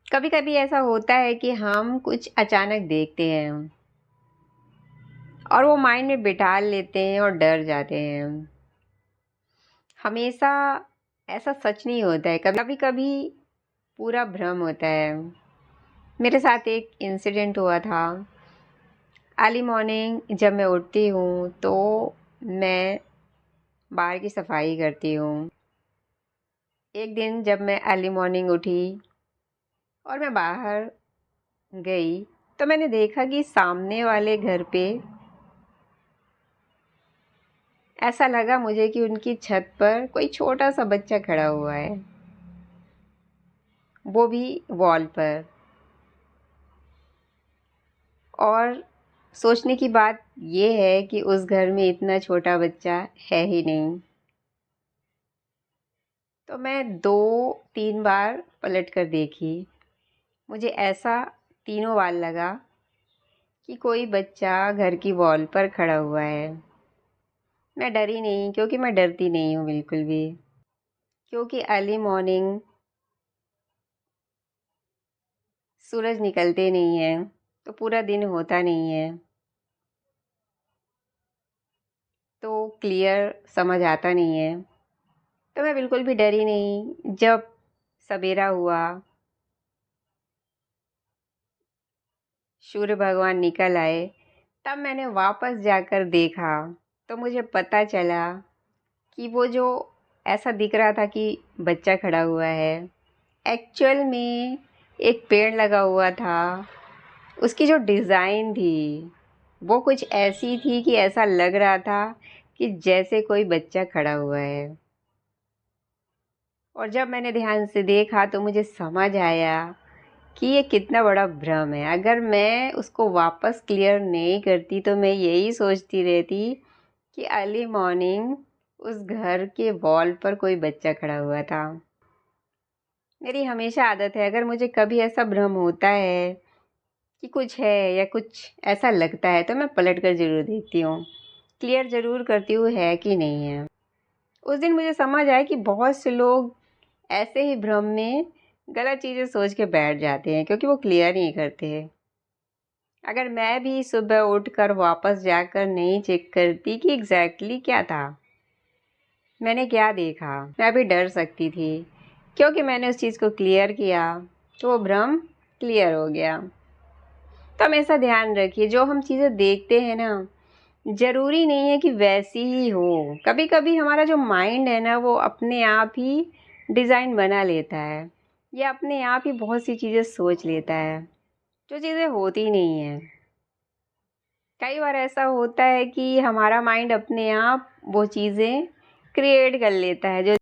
कभी कभी ऐसा होता है कि हम कुछ अचानक देखते हैं और वो माइंड में बिठा लेते हैं और डर जाते हैं। हमेशा ऐसा सच नहीं होता है, कभी कभी पूरा भ्रम होता है। मेरे साथ एक इंसिडेंट हुआ था। अर्ली मॉर्निंग जब मैं उठती हूँ तो मैं बाहर की सफाई करती हूँ। एक दिन जब मैं अर्ली मॉर्निंग उठी और मैं बाहर गई तो मैंने देखा कि सामने वाले घर पे ऐसा लगा मुझे कि उनकी छत पर कोई छोटा सा बच्चा खड़ा हुआ है, वो भी वॉल पर। और सोचने की बात ये है कि उस घर में इतना छोटा बच्चा है ही नहीं। तो मैं 2-3 बार पलट कर देखी। मुझे ऐसा तीनों बार लगा कि कोई बच्चा घर की वॉल पर खड़ा हुआ है। मैं डरी नहीं, क्योंकि मैं डरती नहीं हूँ बिल्कुल भी। क्योंकि अर्ली मॉर्निंग सूरज निकलते नहीं है तो पूरा दिन होता नहीं है, तो क्लियर समझ आता नहीं है। तो मैं बिल्कुल भी डरी नहीं। जब सवेरा हुआ, सूर्य भगवान निकल आए, तब मैंने वापस जाकर देखा तो मुझे पता चला कि वो जो ऐसा दिख रहा था कि बच्चा खड़ा हुआ है, एक्चुअल में एक पेड़ लगा हुआ था। उसकी जो डिज़ाइन थी वो कुछ ऐसी थी कि ऐसा लग रहा था कि जैसे कोई बच्चा खड़ा हुआ है। और जब मैंने ध्यान से देखा तो मुझे समझ आया कि ये कितना बड़ा भ्रम है। अगर मैं उसको वापस क्लियर नहीं करती तो मैं यही सोचती रहती कि अर्ली मॉर्निंग उस घर के वॉल पर कोई बच्चा खड़ा हुआ था। मेरी हमेशा आदत है, अगर मुझे कभी ऐसा भ्रम होता है कि कुछ है या कुछ ऐसा लगता है तो मैं पलट कर ज़रूर देखती हूँ, क्लियर ज़रूर करती हूँ है कि नहीं है। उस दिन मुझे समझ आया कि बहुत से लोग ऐसे ही भ्रम में गलत चीज़ें सोच के बैठ जाते हैं, क्योंकि वो क्लियर नहीं करते हैं। अगर मैं भी सुबह उठकर वापस जाकर नहीं चेक करती कि एग्जैक्टली क्या था, मैंने क्या देखा, मैं भी डर सकती थी। क्योंकि मैंने उस चीज़ को क्लियर किया तो वो भ्रम क्लियर हो गया। तो हमेशा ध्यान रखिए, जो हम चीज़ें देखते हैं ना, ज़रूरी नहीं है कि वैसी ही हो। कभी कभी हमारा जो माइंड है ना, वो अपने आप ही डिज़ाइन बना लेता है या अपने आप ही बहुत सी चीज़ें सोच लेता है जो चीज़ें होती नहीं हैं। कई बार ऐसा होता है कि हमारा माइंड अपने आप वो चीज़ें क्रिएट कर लेता है जो